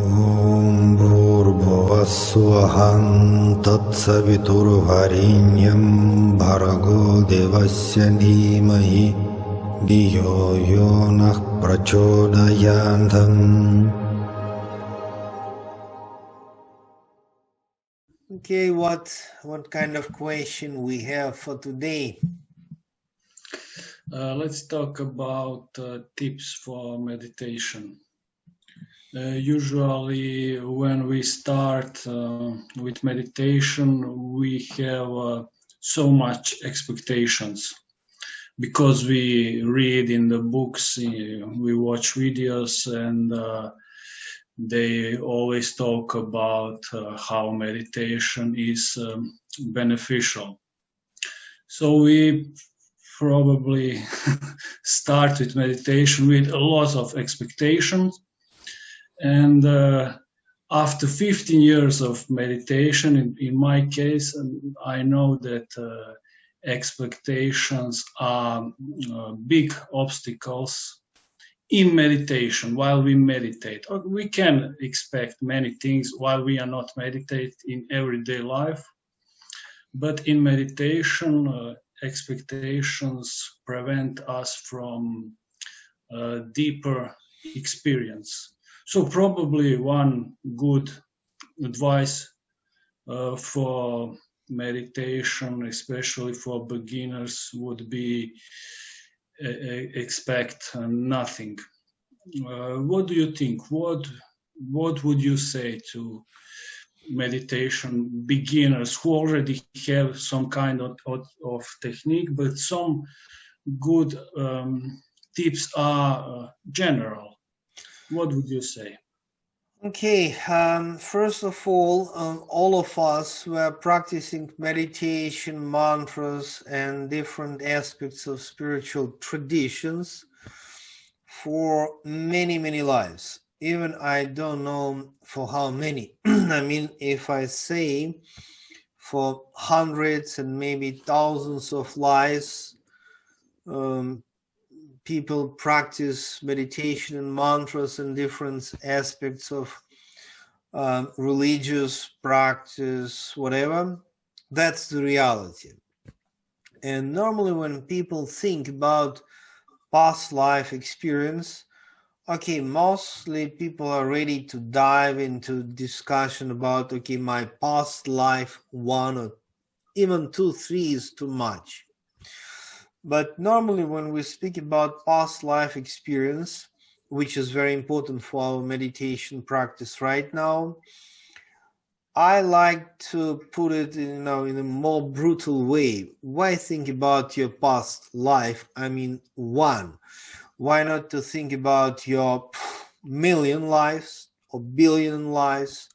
Om Bhurбhuvah Tatsaviturvarenyam Bhargo Devasya Dhimahi Dhiyo Yonah Prachodayantam. Okay, what kind of question we have for today? Let's talk about tips for meditation. Usually when we start with meditation, we have so much expectations because we read in the books, we watch videos, and they always talk about how meditation is beneficial. So we probably start with meditation with a lot of expectations. And after 15 years of meditation, in my case, I know that expectations are big obstacles in meditation. While we meditate, we can expect many things while we are not meditating in everyday life, but in meditation, expectations prevent us from deeper experience. So probably one good advice for meditation, especially for beginners, would be expect nothing. What do you think? What would you say to meditation beginners who already have some kind of technique, but some good tips are general? What would you say? Okay, first of all of us were practicing meditation, mantras, and different aspects of spiritual traditions for many, many lives. Even I don't know for how many. I mean, if I say for hundreds and maybe thousands of lives, people practice meditation and mantras and different aspects of religious practice, whatever. That's the reality. And normally when people think about past life experience, okay, mostly people are ready to dive into discussion about, okay, my past life, 1 or even 2, 3 is too much. But normally when we speak about past life experience, which is very important for our meditation practice right now, I like to put it in a more brutal way. Why think about your past life? I mean, 1. Why not to think about your million lives or billion lives?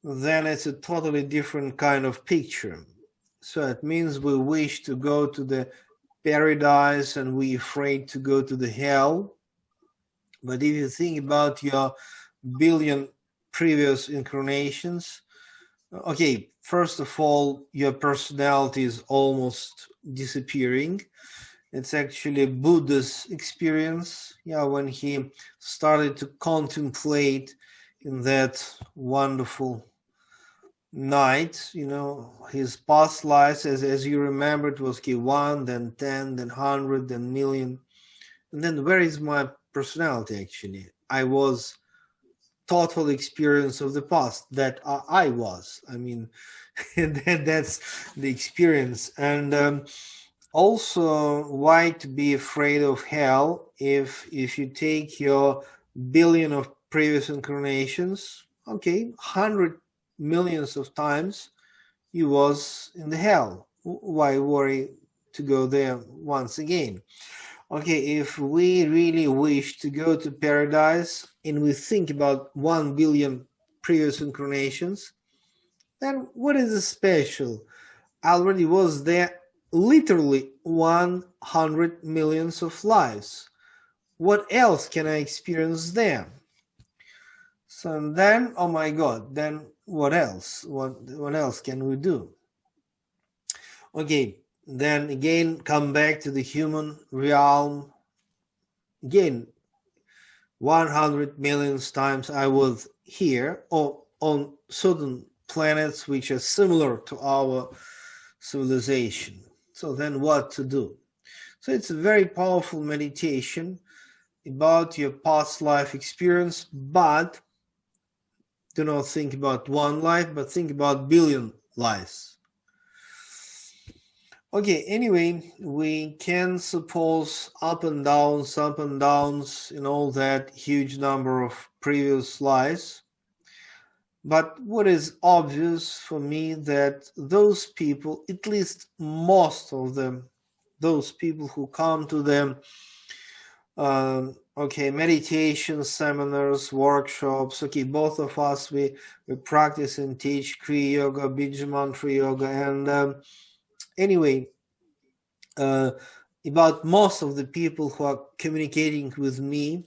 Then it's a totally different kind of picture. So it means we wish to go to the paradise and we're afraid to go to the hell. But if you think about your billion previous incarnations, okay, first of all, your personality is almost disappearing. It's actually Buddha's experience, when he started to contemplate in that wonderful night, his past lives, as you remember, it was 1, then 10, then 100, then million. And then where is my personality actually? I was total experience of the past that I was. I mean, that's the experience. And also, why to be afraid of hell if you take your billion of previous incarnations, okay, 100 millions of times you was in the hell. Why worry to go there once again? Okay, if we really wish to go to paradise and we think about 1 billion previous incarnations, then what is the special? I already was there literally 100 millions of lives. What else can I experience there? So then, oh my God, then what else? What else can we do? Okay, then again, come back to the human realm. Again, 100 million times I was here or on certain planets which are similar to our civilization. So then what to do? So it's a very powerful meditation about your past life experience, but do not think about one life, but think about billion lives. Okay, anyway, we can suppose up and downs, and all that huge number of previous lives. But what is obvious for me that those people, at least most of them, those people who come to them, meditation seminars, workshops. Okay, both of us, we practice and teach Kriya Yoga, Bijamantra Yoga, and anyway, about most of the people who are communicating with me,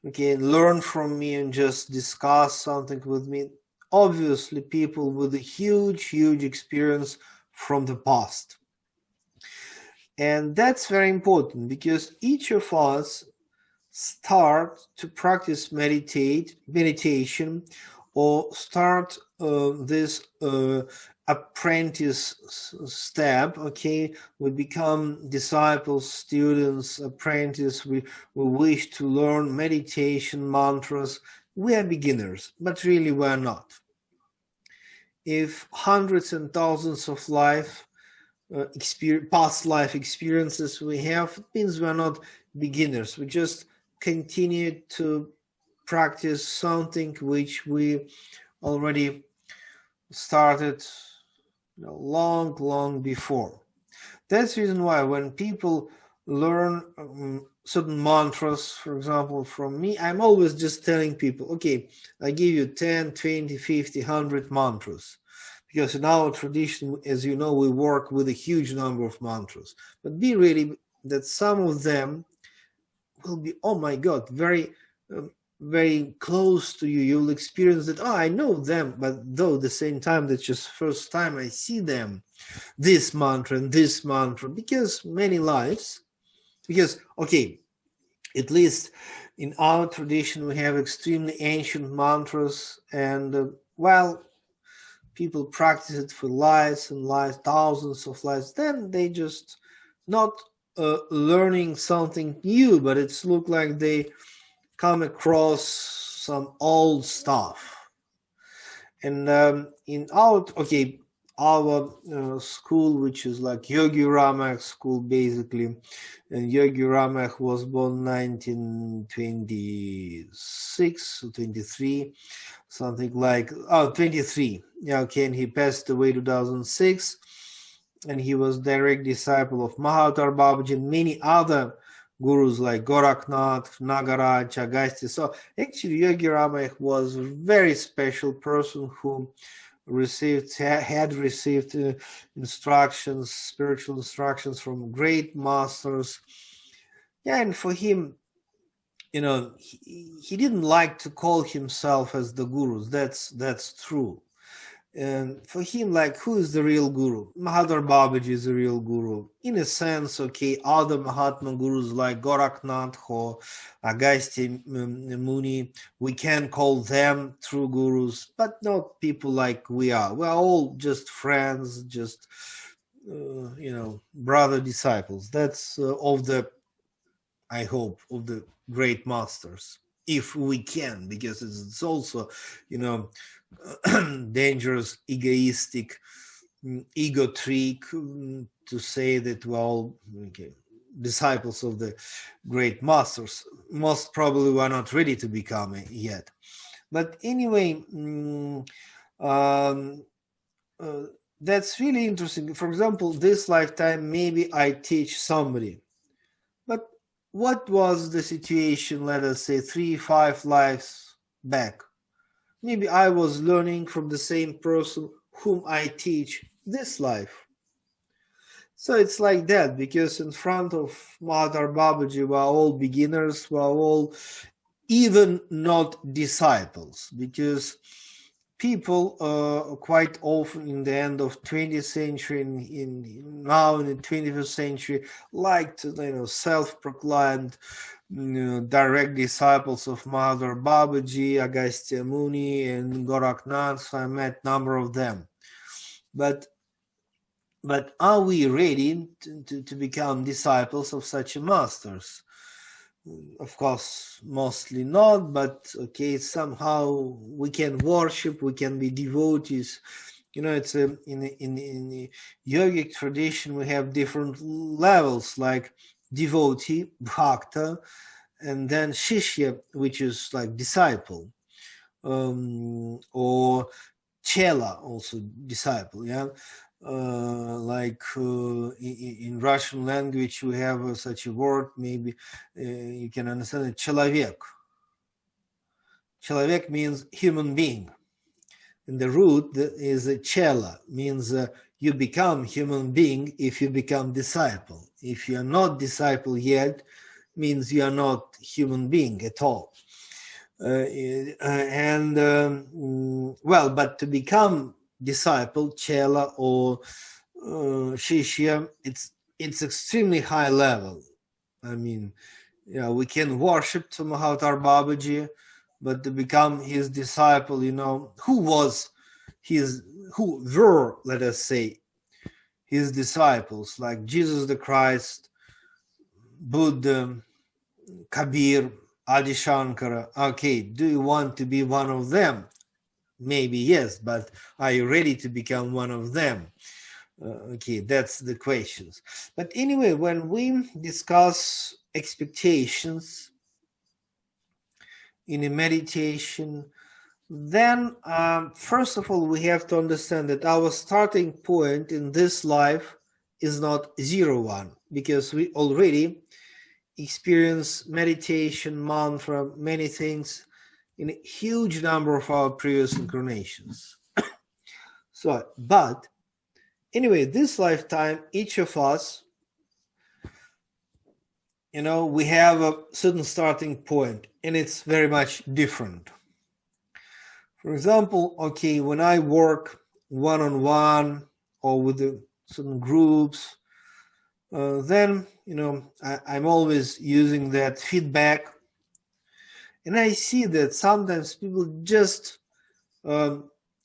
okay, learn from me and just discuss something with me. Obviously, people with a huge experience from the past. And that's very important because each of us start to practice meditation or start this apprentice step. Okay, we become disciples, students, apprentice. We wish to learn meditation mantras. We are beginners, but really we are not. If hundreds and thousands of past life experiences we have, it means we are not beginners. We just continue to practice something which we already started long before. That's the reason why when people learn certain mantras, for example, from me, I'm always just telling people, okay, I give you 10, 20, 50, 100 mantras. Because in our tradition, as you know, we work with a huge number of mantras. But be ready that some of them will be, oh my God, very close to you. You'll experience that, I know them, but though at the same time, that's just first time I see them, this mantra and this mantra, because many lives, because, okay, at least in our tradition, we have extremely ancient mantras, and while people practice it for lives and lives, thousands of lives, then they just not learning something new, but it's look like they come across some old stuff. And in our school, which is like Yogi Ramaiah school, basically, and Yogi Ramaiah was born 1926 or 23, something like 23. Yeah, okay, and he passed away 2006, and he was direct disciple of Mahavatara Babaji and many other gurus like Goraknath, Nagaraj, Agastya. So actually, Yogi Ramaiah was a very special person who had received instructions, spiritual instructions from great masters. Yeah, and for him, he didn't like to call himself as the gurus. That's true. And for him, like, who is the real guru? Mahavatara Babaji is the real guru. In a sense, okay, other Mahatma gurus like Goraknath or Agastya Muni, we can call them true gurus, but not people like we are. We are all just friends, just, brother disciples. That's I hope, of the great masters, if we can, because it's also, dangerous, egoistic, ego trick to say that we're all disciples of the great masters. Most probably we're not ready to become it yet. But anyway, that's really interesting. For example, this lifetime, maybe I teach somebody. But what was the situation, let us say, 3-5 lives back? Maybe I was learning from the same person whom I teach this life. So it's like that, because in front of Mahavatara Babaji, we're all beginners, we're all even not disciples, because people quite often in the end of 20th century, now in the 21st century, like to self-proclaimed direct disciples of Mahavatara Babaji, Agastya Muni, and Goraknath. I met number of them, but are we ready to become disciples of such masters? Of course, mostly not, but okay, somehow we can worship, we can be devotees. It's in the yogic tradition, we have different levels, like devotee, bhakta, and then shishya, which is like disciple, or chela, also disciple, yeah. In Russian language, we have such a word, maybe you can understand it, человек. Человек means human being. And the root is chela, means you become human being if you become disciple. If you are not disciple yet, means you are not human being at all. But to become disciple, chela or shishya, it's extremely high level. I mean, we can worship to Mahavatara Babaji, but to become his disciple, who were, let us say, his disciples, like Jesus the Christ, Buddha, Kabir, Adi Shankara. Okay, do you want to be one of them? Maybe yes, but are you ready to become one of them? Okay, that's the questions. But anyway, when we discuss expectations in a meditation, then first of all, we have to understand that our starting point in this life is not 0-1, because we already experience meditation, mantra, many things in a huge number of our previous incarnations. But anyway, this lifetime, each of us, we have a certain starting point, and it's very much different. For example, okay, when I work one-on-one or with certain groups, then, I'm always using that feedback. And I see that sometimes people just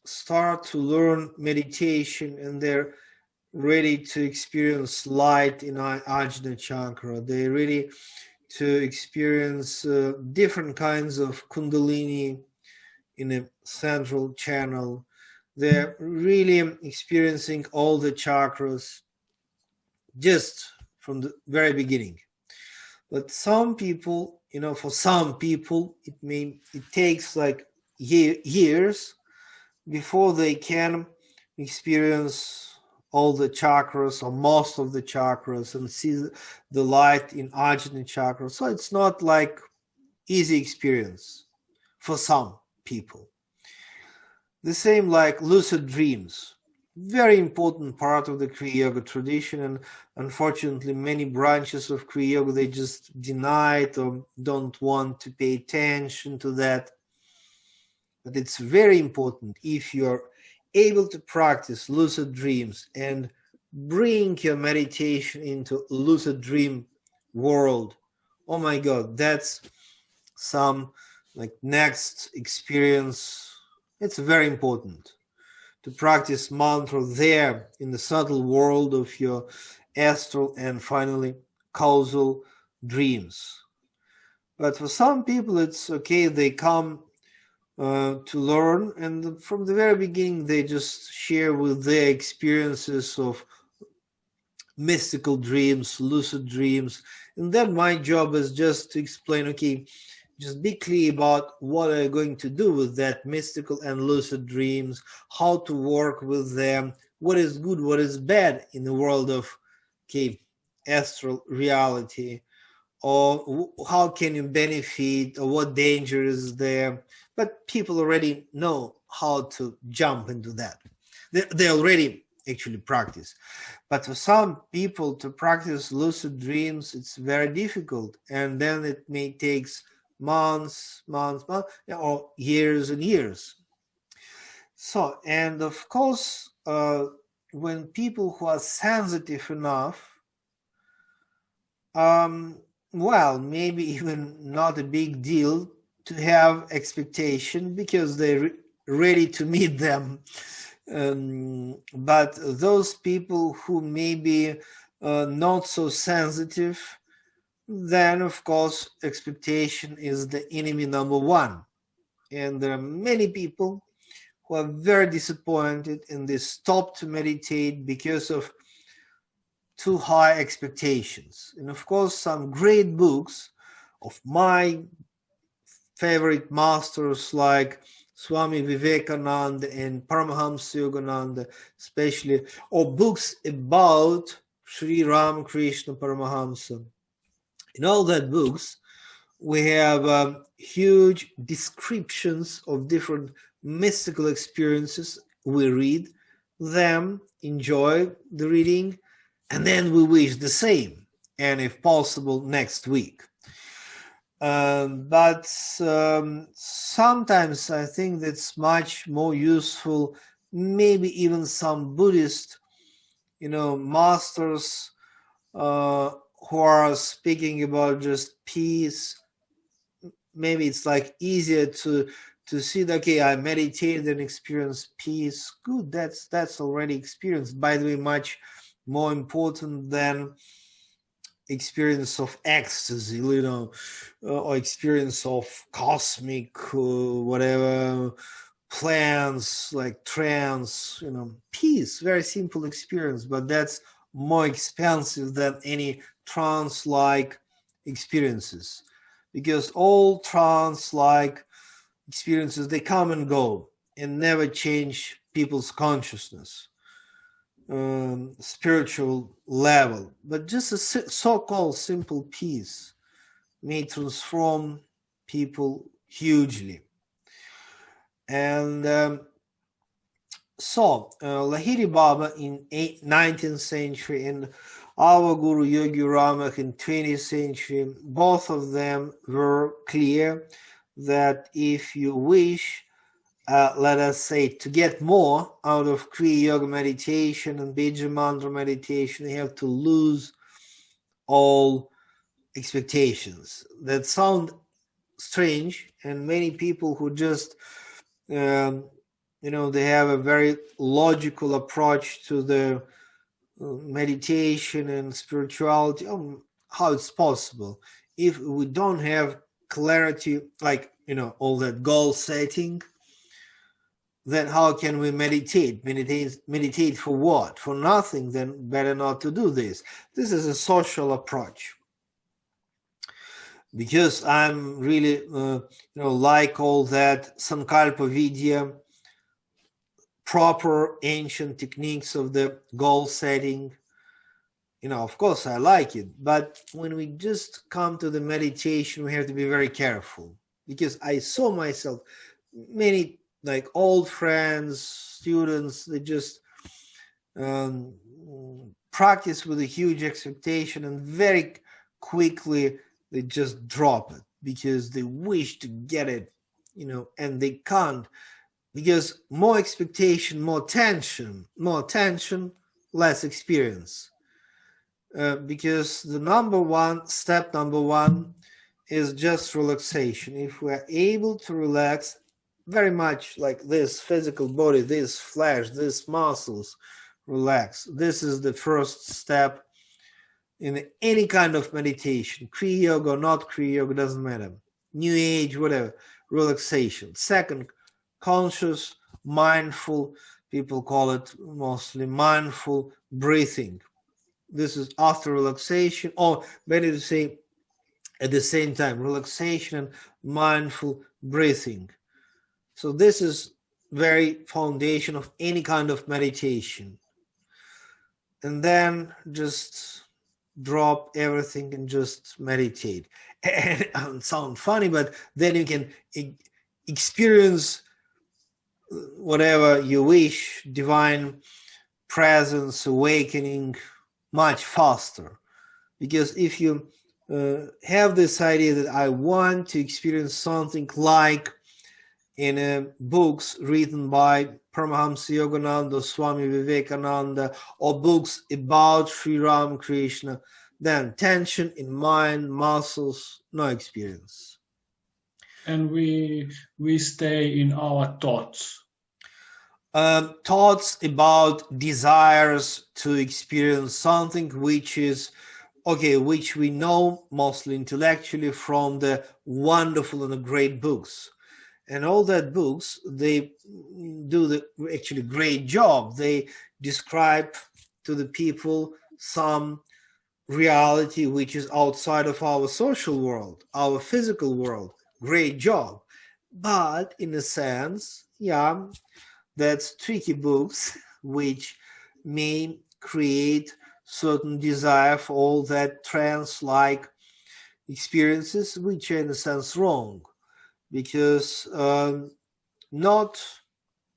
start to learn meditation and they're ready to experience light in Ajna chakra. They're ready to experience different kinds of kundalini in a central channel. They're really experiencing all the chakras just from the very beginning. But some people, for some people, it takes like years before they can experience all the chakras or most of the chakras and see the light in Ajna chakra. So it's not like easy experience for some people. The same like lucid dreams. Very important part of the Kriya Yoga tradition, and unfortunately many branches of Kriya Yoga, they just deny it or don't want to pay attention to that. But it's very important if you're able to practice lucid dreams and bring your meditation into lucid dream world. Oh my God, that's some like next experience. It's very important to practice mantra there in the subtle world of your astral and finally causal dreams. But for some people, it's okay, they come to learn, and from the very beginning, they just share with their experiences of mystical dreams, lucid dreams. And then my job is just to explain, okay, just be clear about what are you going to do with that mystical and lucid dreams, how to work with them, what is good, what is bad in the world of astral reality, or how can you benefit, or what danger is there. But people already know how to jump into that. They already actually practice. But for some people to practice lucid dreams, it's very difficult. And then it may take months, or years and years. So, and of course, when people who are sensitive enough, well, maybe even not a big deal to have expectation because they're ready to meet them. But those people who may be not so sensitive, then of course expectation is the enemy number one. And there are many people who are very disappointed and they stop to meditate because of too high expectations. And of course, some great books of my favorite masters like Swami Vivekananda and Paramahamsa Yogananda, especially, or books about Sri Ramakrishna Paramahamsa. In all that books, we have huge descriptions of different mystical experiences. We read them, enjoy the reading, and then we wish the same, and if possible, next week. But sometimes I think that's much more useful, maybe even some Buddhist, masters who are speaking about just peace. Maybe it's like easier to see that, okay, I meditated and experienced peace. Good, that's already experienced. By the way, much more important than experience of ecstasy, or experience of cosmic whatever plans like trance, peace, very simple experience, but that's more expensive than any trance-like experiences, because all trance-like experiences, they come and go and never change people's consciousness, spiritual level. But just a so-called simple peace may transform people hugely. And Lahiri Baba in 19th century and our Guru Yogi Ramaiah in 20th century, both of them were clear that if you wish, let us say, to get more out of Kriya Yoga meditation and Bija Mantra meditation, you have to lose all expectations. That sound strange, and many people who just they have a very logical approach to the meditation and spirituality. How it's possible if we don't have clarity, like all that goal setting? Then how can we meditate? Meditate for what? For nothing. Then better not to do this. This is a social approach. Because I'm really, like all that Sankalpa Vidya, proper ancient techniques of the goal setting. Of course I like it, but when we just come to the meditation, we have to be very careful, because I saw myself, many like old friends, students, they just practice with a huge expectation and very quickly they just drop it because they wish to get it, and they can't, because more expectation, more tension, less experience. Because the step number one is just relaxation. If we're able to relax very much, like this physical body, this flesh, these muscles relax, this is the first step in any kind of meditation, Kriya Yoga or not Kriya Yoga, doesn't matter, New Age, whatever, relaxation. Second, conscious, mindful, people call it mostly mindful breathing. This is after relaxation, or better to say at the same time, relaxation and mindful breathing. So this is very foundation of any kind of meditation. And then just drop everything and just meditate. And it sounds funny, but then you can experience whatever you wish, divine presence, awakening, much faster. Because if you have this idea that I want to experience something like in books written by Paramahamsa Yogananda, Swami Vivekananda, or books about Sri Ramakrishna, then tension in mind, muscles, no experience. And we stay in our thoughts. Thoughts about desires to experience something which is which we know mostly intellectually from the wonderful and the great books. And all that books, they do the actually great job. They describe to the people some reality which is outside of our social world, our physical world. Great job. But in a sense, yeah, that's tricky books which may create certain desire for all that trance-like experiences, which are in a sense wrong, because not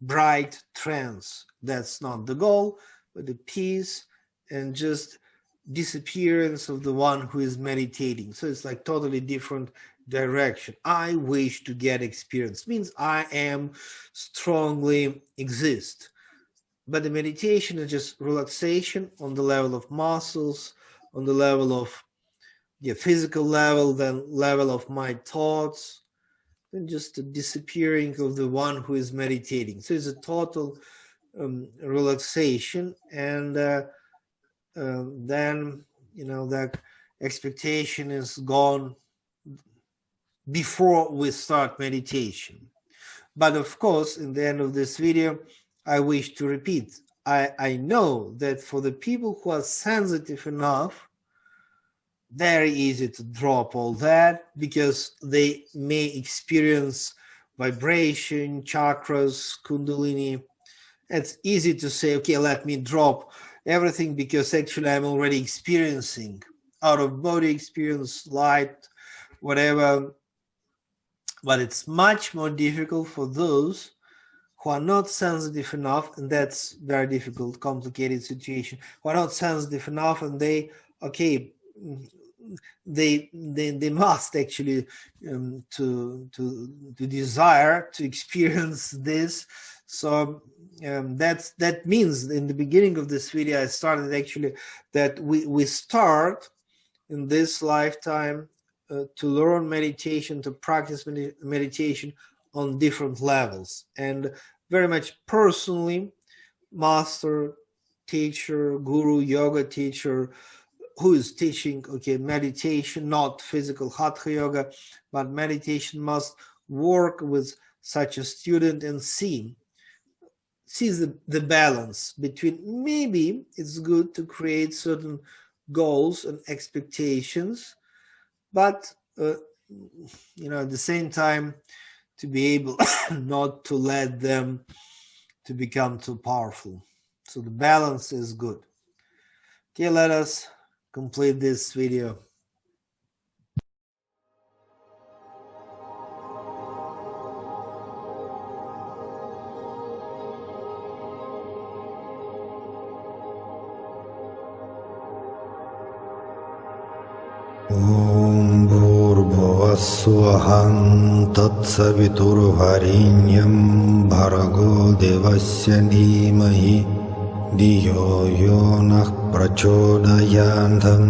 bright trance, that's not the goal, but the peace and just disappearance of the one who is meditating. So it's like totally different direction. I wish to get experience, means I am strongly exist. But the meditation is just relaxation on the level of muscles, on the level of physical level, then level of my thoughts, and just the disappearing of the one who is meditating. So it's a total relaxation, and then that expectation is gone before we start meditation. But of course, in the end of this video, I wish to repeat, I know that for the people who are sensitive enough, very easy to drop all that, because they may experience vibration, chakras, kundalini. It's easy to say, okay, let me drop everything, because actually I'm already experiencing out-of-body experience, light, whatever. But it's much more difficult for those who are not sensitive enough, and that's very difficult, complicated situation, who are not sensitive enough, and they must actually to desire to experience this. So that means in the beginning of this video I started actually that we start in this lifetime to learn meditation, to practice meditation on different levels, and very much personally, master, teacher, guru, yoga teacher, who is teaching meditation, not physical hatha yoga, but meditation, must work with such a student and see the balance between, maybe it's good to create certain goals and expectations, but at the same time to be able not to let them to become too powerful. So the balance is good. Okay, let us complete this video. Om Bhurбhuvassuvaḥ Tatsaviturvarenyam Bhargo Devasya Dhimahi Dhiyo Yo Nah Prachodayantam